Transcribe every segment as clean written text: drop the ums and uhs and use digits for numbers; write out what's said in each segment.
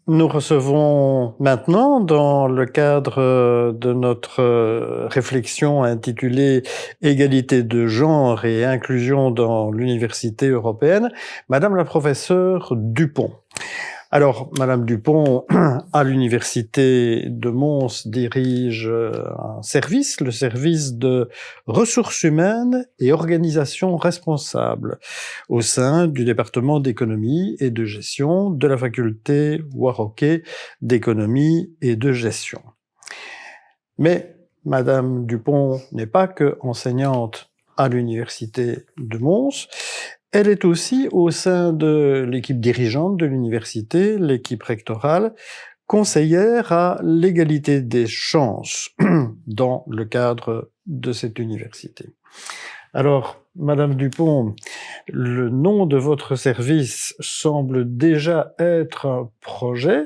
Nous recevons maintenant, dans le cadre de notre réflexion intitulée Égalité de genre et inclusion dans l'université européenne, Madame la professeure Dupont. Alors, Madame Dupont, à l'université de Mons, dirige un service, le service de ressources humaines et organisation responsable, au sein du département d'économie et de gestion de la faculté Warroquet d'économie et de gestion. Mais Madame Dupont n'est pas que enseignante à l'université de Mons, elle est aussi au sein de l'équipe dirigeante de l'université, l'équipe rectorale, conseillère à l'égalité des chances dans le cadre de cette université. Alors, Madame Dupont, le nom de votre service semble déjà être un projet.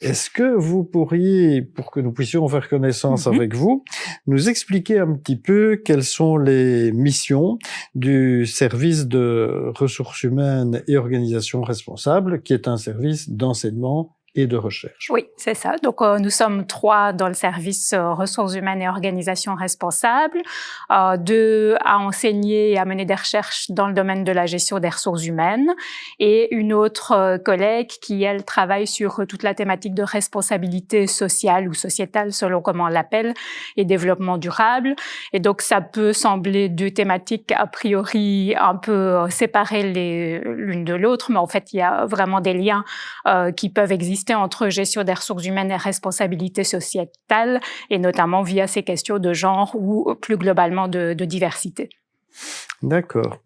Est-ce que vous pourriez, pour que nous puissions faire connaissance avec vous, nous expliquer un petit peu quelles sont les missions du service de ressources humaines et organisation responsable, qui est un service d'enseignement et de recherche? Oui, c'est ça. Donc, nous sommes 3 dans le service ressources humaines et organisation responsable, 2 à enseigner et à mener des recherches dans le domaine de la gestion des ressources humaines, et une autre collègue qui, elle, travaille sur toute la thématique de responsabilité sociale ou sociétale, selon comment on l'appelle, et développement durable. Et donc, ça peut sembler 2 thématiques a priori un peu séparées l'une de l'autre, mais en fait, il y a vraiment des liens qui peuvent exister entre gestion des ressources humaines et responsabilité sociétale, et notamment via ces questions de genre ou plus globalement de diversité. D'accord.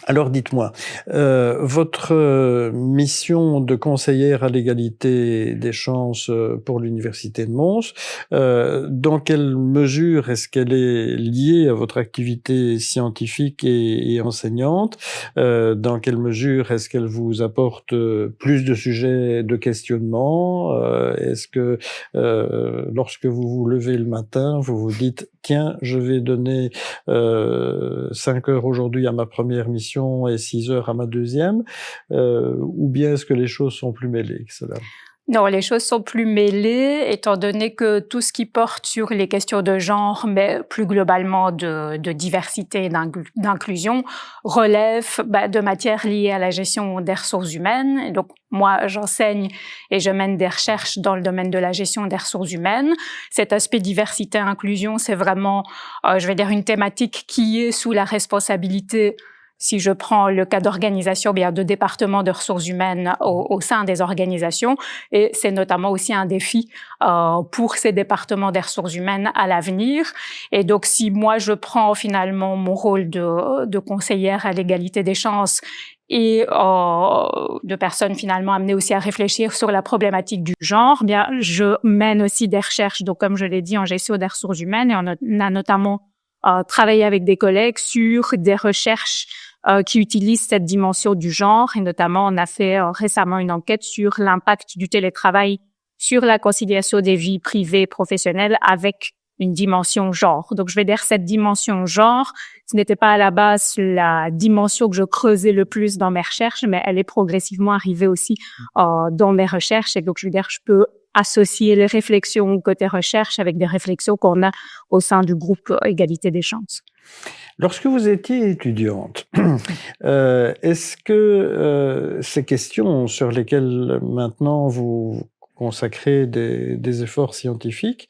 Alors dites-moi, votre mission de conseillère à l'égalité des chances pour l'université de Mons, dans quelle mesure est-ce qu'elle est liée à votre activité scientifique et enseignante? Dans quelle mesure est-ce qu'elle vous apporte plus de sujets de questionnement? Est-ce que lorsque vous vous levez le matin, vous vous dites « Tiens, je vais donner 5 heures aujourd'hui à ma première mission et 6 heures à ma deuxième », ou bien est-ce que les choses sont plus mêlées que cela? Non, les choses sont plus mêlées, étant donné que tout ce qui porte sur les questions de genre, mais plus globalement de diversité et d'inclusion, relève de matières liées à la gestion des ressources humaines. Et donc, moi, j'enseigne et je mène des recherches dans le domaine de la gestion des ressources humaines. Cet aspect diversité-inclusion, c'est vraiment, je vais dire, une thématique qui est sous la responsabilité. Si je prends le cas d'organisation, bien de départements de ressources humaines au sein des organisations, et c'est notamment aussi un défi pour ces départements des ressources humaines à l'avenir. Et donc, si moi je prends finalement mon rôle de conseillère à l'égalité des chances et de personnes finalement amenées aussi à réfléchir sur la problématique du genre, bien je mène aussi des recherches, donc comme je l'ai dit, en gestion des ressources humaines, et on a notamment travaillé avec des collègues sur des recherches qui utilisent cette dimension du genre, et notamment on a fait récemment une enquête sur l'impact du télétravail sur la conciliation des vies privées et professionnelles avec une dimension genre. Donc je vais dire cette dimension genre, ce n'était pas à la base la dimension que je creusais le plus dans mes recherches, mais elle est progressivement arrivée aussi dans mes recherches, et donc je veux dire je peux associer les réflexions côté recherche avec des réflexions qu'on a au sein du groupe Égalité des chances. Lorsque vous étiez étudiante, est-ce que ces questions sur lesquelles maintenant vous consacrez des efforts scientifiques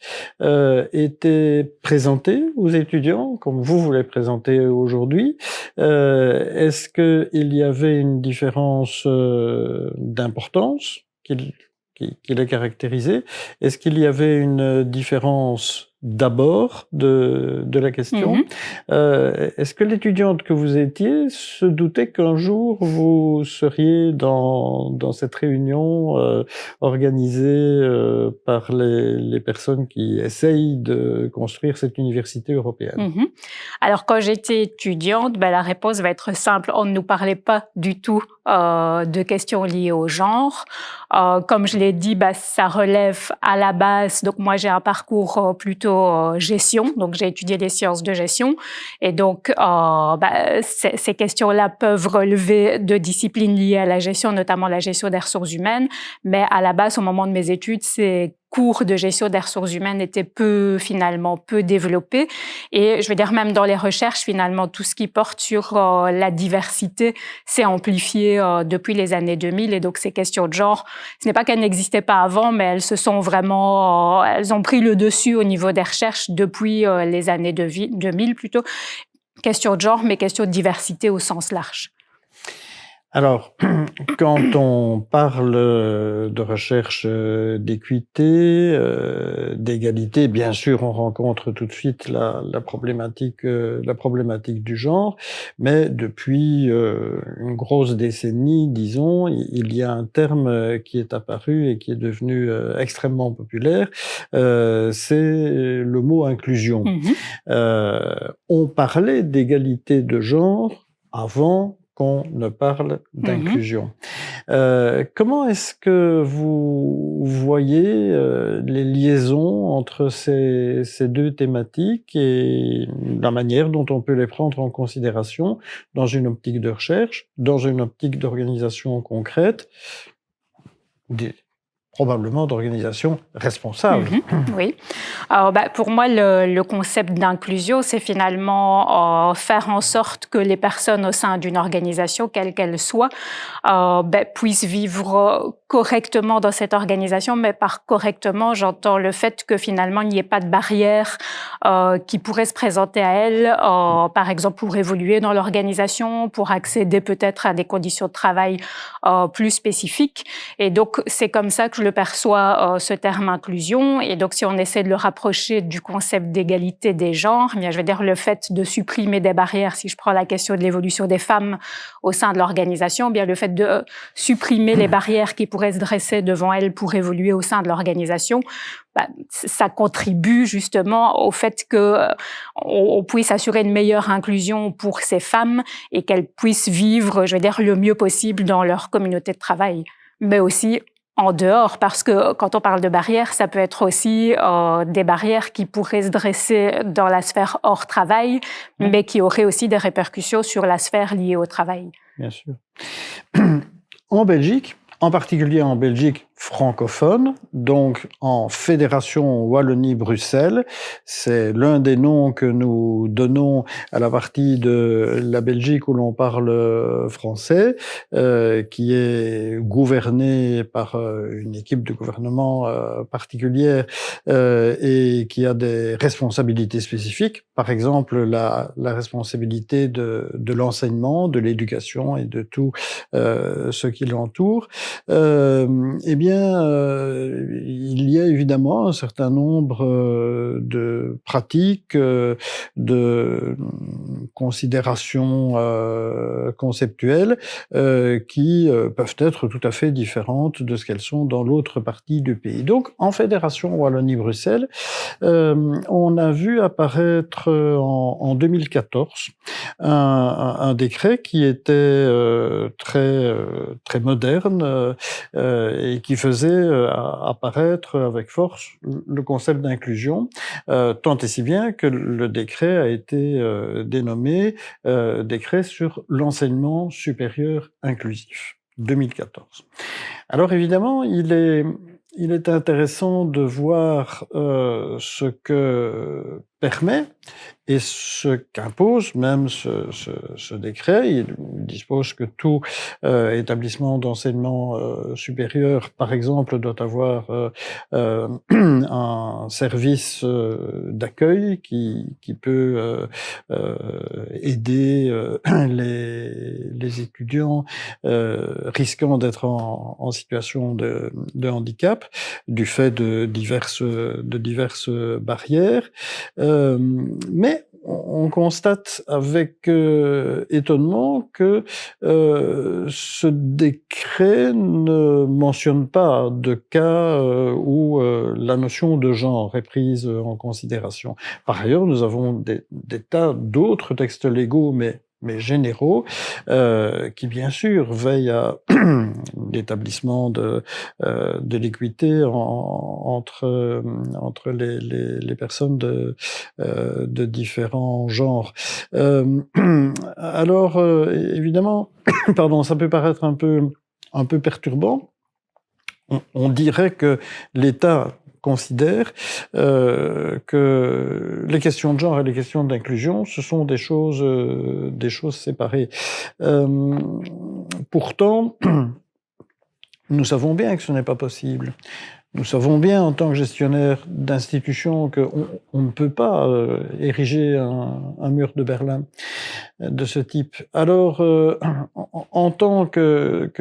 étaient présentées aux étudiants, comme vous les présentez aujourd'hui? Est-ce qu'il y avait une différence d'importance qui les caractérisait? Est-ce qu'il y avait une différence d'abord de la question? Est-ce que l'étudiante que vous étiez se doutait qu'un jour vous seriez dans cette réunion organisée par les personnes qui essayent de construire cette université européenne? Alors, quand j'étais étudiante, la réponse va être simple. On ne nous parlait pas du tout de questions liées au genre. Comme je l'ai dit, ça relève à la base. Donc, moi, j'ai un parcours plutôt plutôt gestion. Donc, j'ai étudié les sciences de gestion. Et donc, ces questions-là peuvent relever de disciplines liées à la gestion, notamment la gestion des ressources humaines. Mais à la base, au moment de mes études, ces cours de gestion des ressources humaines étaient peu développés. Et je veux dire, même dans les recherches, finalement, tout ce qui porte sur la diversité s'est amplifié depuis les années 2000. Et donc, ces questions de genre, ce n'est pas qu'elles n'existaient pas avant, mais elles se sont vraiment, elles ont pris le dessus au niveau des recherches depuis les années 2000 plutôt. Questions de genre, mais questions de diversité au sens large. Alors, quand on parle de recherche d'équité, d'égalité, bien sûr, on rencontre tout de suite la problématique du genre, mais depuis une grosse décennie, disons, il y a un terme qui est apparu et qui est devenu extrêmement populaire, c'est le mot inclusion. On parlait d'égalité de genre avant qu'on ne parle d'inclusion. Comment est-ce que vous voyez les liaisons entre ces deux thématiques et la manière dont on peut les prendre en considération dans une optique de recherche, dans une optique d'organisation concrète, probablement d'organisation responsable. Oui. Alors, pour moi, le concept d'inclusion, c'est finalement faire en sorte que les personnes au sein d'une organisation, quelle qu'elle soit, puissent vivre correctement dans cette organisation. Mais par correctement, j'entends le fait que finalement, il n'y ait pas de barrière qui pourrait se présenter à elles, par exemple pour évoluer dans l'organisation, pour accéder peut-être à des conditions de travail plus spécifiques. Et donc, c'est comme ça que je le perçois, ce terme inclusion. Et donc, si on essaie de le rapprocher du concept d'égalité des genres, bien, je veux dire le fait de supprimer des barrières, si je prends la question de l'évolution des femmes au sein de l'organisation, bien le fait de supprimer les barrières qui pourraient se dresser devant elles pour évoluer au sein de l'organisation, ça contribue justement au fait que on puisse assurer une meilleure inclusion pour ces femmes et qu'elles puissent vivre, je veux dire, le mieux possible dans leur communauté de travail, mais aussi en dehors, parce que quand on parle de barrières, ça peut être aussi des barrières qui pourraient se dresser dans la sphère hors travail, mais qui auraient aussi des répercussions sur la sphère liée au travail. Bien sûr. En Belgique, en particulier en Belgique francophone, donc en Fédération Wallonie-Bruxelles. C'est l'un des noms que nous donnons à la partie de la Belgique où l'on parle français, qui est gouvernée par une équipe de gouvernement particulière et qui a des responsabilités spécifiques. Par exemple, la responsabilité de l'enseignement, de l'éducation et de tout ce qui l'entoure. Eh bien, il y a évidemment un certain nombre de pratiques, de considérations conceptuelles qui peuvent être tout à fait différentes de ce qu'elles sont dans l'autre partie du pays. Donc, en Fédération Wallonie-Bruxelles, on a vu apparaître en 2014 un décret qui était très moderne et qui faisait apparaître avec force le concept d'inclusion, tant et si bien que le décret a été dénommé décret sur l'enseignement supérieur inclusif, 2014. Alors évidemment, il est intéressant de voir ce que permet et ce qu'impose même ce décret. Il dispose que tout établissement d'enseignement supérieur, par exemple, doit avoir un service d'accueil qui peut aider les étudiants risquant d'être en situation de handicap du fait de diverses barrières. Mais on constate avec étonnement que ce décret ne mentionne pas de cas où la notion de genre est prise en considération. Par ailleurs, nous avons des tas d'autres textes légaux, mais mais généraux, qui bien sûr veillent à l'établissement de l'équité entre les personnes de différents genres. Alors, évidemment, pardon, ça peut paraître un peu perturbant. On dirait que l'État considère que les questions de genre et les questions d'inclusion, ce sont des choses séparées. Pourtant, nous savons bien que ce n'est pas possible. Nous savons bien, en tant que gestionnaire d'institutions, qu'on ne peut pas ériger un mur de Berlin de ce type. Alors, en tant que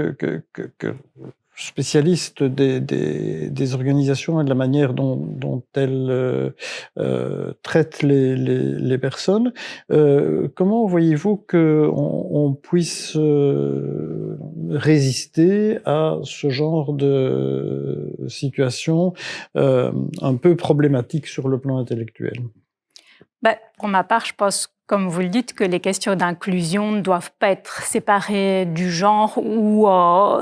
spécialiste des organisations et de la manière dont elles traitent les personnes, comment voyez-vous qu'on puisse résister à ce genre de situation un peu problématique sur le plan intellectuel? Pour ma part, je pense, comme vous le dites, que les questions d'inclusion ne doivent pas être séparées du genre ou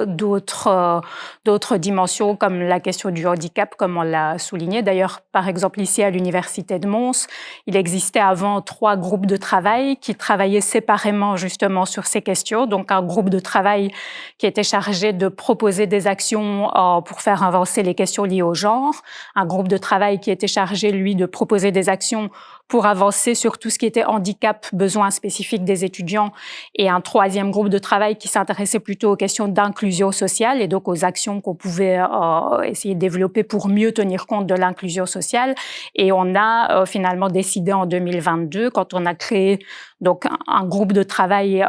d'autres dimensions comme la question du handicap, comme on l'a souligné. D'ailleurs, par exemple, ici à l'Université de Mons, il existait avant 3 groupes de travail qui travaillaient séparément justement sur ces questions. Donc, un groupe de travail qui était chargé de proposer des actions pour faire avancer les questions liées au genre, un groupe de travail qui était chargé, lui, de proposer des actions pour avancer sur tout ce qui était handicap, besoins spécifiques des étudiants, et un 3e groupe de travail qui s'intéressait plutôt aux questions d'inclusion sociale et donc aux actions qu'on pouvait essayer de développer pour mieux tenir compte de l'inclusion sociale. Et on a finalement décidé en 2022, quand on a créé donc un groupe de travail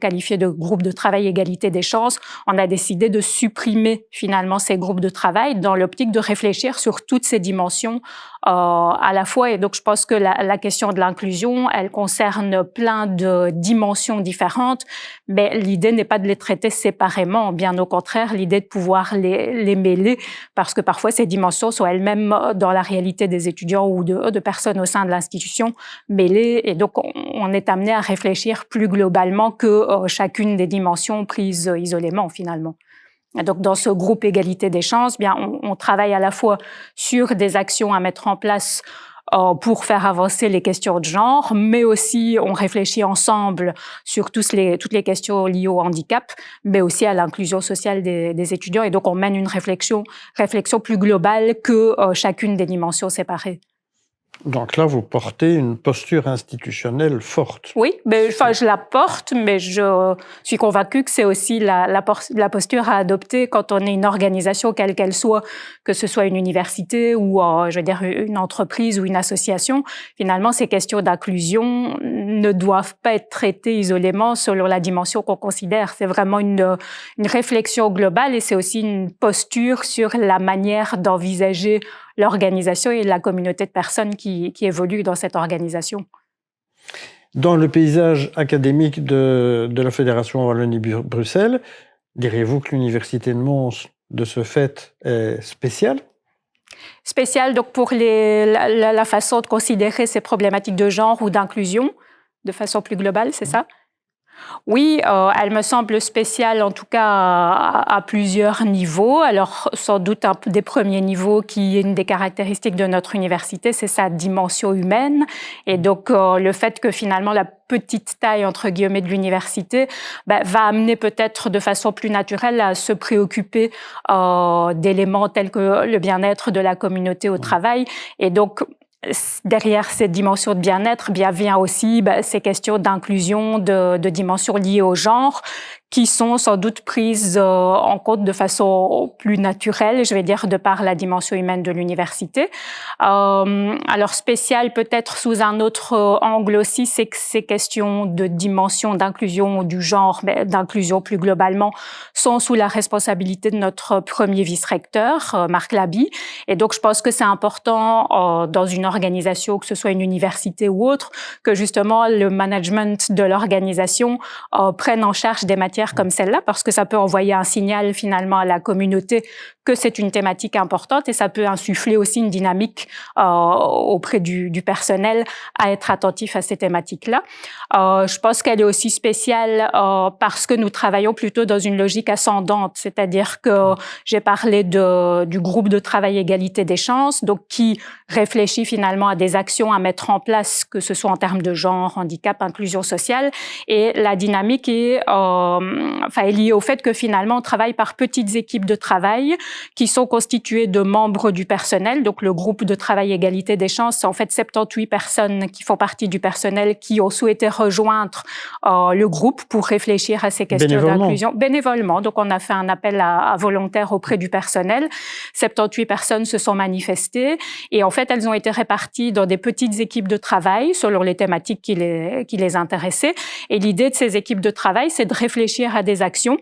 qualifié de groupe de travail égalité des chances, on a décidé de supprimer finalement ces groupes de travail dans l'optique de réfléchir sur toutes ces dimensions à la fois. Et donc, je pense que la question de l'inclusion, elle concerne plein de dimensions différentes, mais l'idée n'est pas de les traiter séparément. Bien au contraire, l'idée est de pouvoir les mêler, parce que parfois, ces dimensions sont elles-mêmes dans la réalité des étudiants ou de personnes au sein de l'institution mêlées. Et donc, on est amené à réfléchir plus globalement que chacune des dimensions prises isolément, finalement. Donc, dans ce groupe égalité des chances, bien, on travaille à la fois sur des actions à mettre en place pour faire avancer les questions de genre, mais aussi on réfléchit ensemble sur toutes les questions liées au handicap, mais aussi à l'inclusion sociale des étudiants. Et donc, on mène une réflexion plus globale que chacune des dimensions séparées. Donc là, vous portez une posture institutionnelle forte. Oui, je la porte, mais je suis convaincue que c'est aussi la posture à adopter quand on est une organisation, quelle qu'elle soit, que ce soit une université ou, une entreprise ou une association. Finalement, ces questions d'inclusion ne doivent pas être traitées isolément selon la dimension qu'on considère. C'est vraiment une réflexion globale et c'est aussi une posture sur la manière d'envisager l'organisation et la communauté de personnes qui évoluent dans cette organisation. Dans le paysage académique de la Fédération Wallonie-Bruxelles, diriez-vous que l'Université de Mons, de ce fait, est spéciale? Spéciale donc pour la façon de considérer ces problématiques de genre ou d'inclusion, de façon plus globale, c'est ça? Oui, elle me semble spéciale en tout cas à plusieurs niveaux. Alors sans doute un des premiers niveaux qui est une des caractéristiques de notre université, c'est sa dimension humaine. Et donc le fait que finalement la petite taille entre guillemets de l'université va amener peut-être de façon plus naturelle à se préoccuper d'éléments tels que le bien-être de la communauté au travail. Et donc derrière cette dimension de bien-être, vient aussi ces questions d'inclusion, de dimensions liées au genre, qui sont sans doute prises en compte de façon plus naturelle, je vais dire, de par la dimension humaine de l'université. Alors spécial peut-être sous un autre angle aussi, c'est que ces questions de dimension d'inclusion du genre, mais d'inclusion plus globalement, sont sous la responsabilité de notre premier vice-recteur, Marc Laby. Et donc je pense que c'est important dans une organisation, que ce soit une université ou autre, que justement le management de l'organisation prenne en charge des matières matière comme celle-là, parce que ça peut envoyer un signal finalement à la communauté que c'est une thématique importante et ça peut insuffler aussi une dynamique auprès du personnel à être attentif à ces thématiques-là. Je pense qu'elle est aussi spéciale parce que nous travaillons plutôt dans une logique ascendante, c'est-à-dire que j'ai parlé du groupe de travail égalité des chances, donc qui réfléchit finalement à des actions à mettre en place, que ce soit en termes de genre, handicap, inclusion sociale, et la dynamique est liée au fait que finalement on travaille par petites équipes de travail qui sont constituées de membres du personnel. Donc le groupe de travail égalité des chances, c'est en fait 78 personnes qui font partie du personnel qui ont souhaité rejoindre le groupe pour réfléchir à ces questions d'inclusion bénévolement. Donc on a fait un appel à volontaires auprès du personnel. 78 personnes se sont manifestées et en fait elles ont été réparties dans des petites équipes de travail selon les thématiques qui les intéressaient. Et l'idée de ces équipes de travail, c'est de réfléchir à des actions,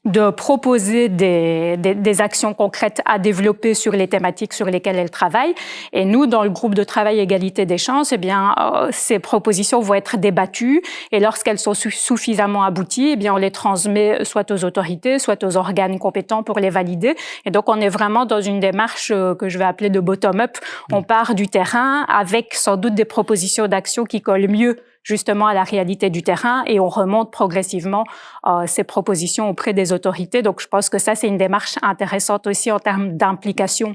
de proposer des actions concrètes à développer sur les thématiques sur lesquelles elles travaillent. Et nous, dans le groupe de travail égalité des chances, ces propositions vont être débattues et lorsqu'elles sont suffisamment abouties, on les transmet soit aux autorités, soit aux organes compétents pour les valider. Et donc, on est vraiment dans une démarche que je vais appeler de bottom-up. On part du terrain avec sans doute des propositions d'action qui collent mieux justement à la réalité du terrain et on remonte progressivement ces propositions auprès des autorités. Donc, je pense que ça, c'est une démarche intéressante aussi en termes d'implication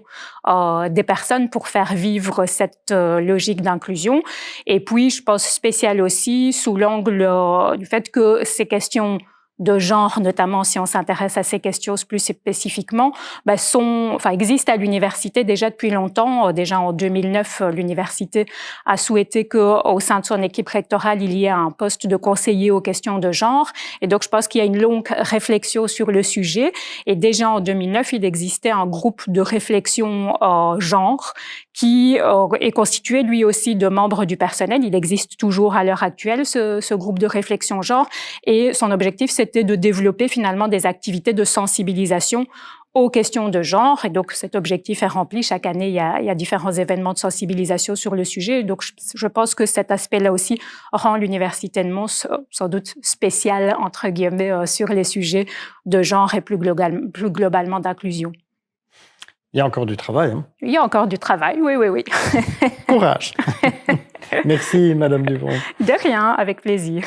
des personnes pour faire vivre cette logique d'inclusion. Et puis, je pense spécial aussi sous l'angle du fait que ces questions de genre, notamment si on s'intéresse à ces questions plus spécifiquement, existent à l'université déjà depuis longtemps. Déjà en 2009, l'université a souhaité qu'au sein de son équipe rectorale, il y ait un poste de conseiller aux questions de genre. Et donc, je pense qu'il y a une longue réflexion sur le sujet. Et déjà en 2009, il existait un groupe de réflexion genre qui est constitué lui aussi de membres du personnel. Il existe toujours à l'heure actuelle ce groupe de réflexion genre et son objectif c'était de développer finalement des activités de sensibilisation aux questions de genre et donc cet objectif est rempli. Chaque année, il y a différents événements de sensibilisation sur le sujet. Donc je pense que cet aspect-là aussi rend l'Université de Mons sans doute spéciale entre guillemets sur les sujets de genre et plus globalement d'inclusion. Il y a encore du travail. Hein. Il y a encore du travail, oui. Courage. Merci, Madame Duvron. De rien, avec plaisir.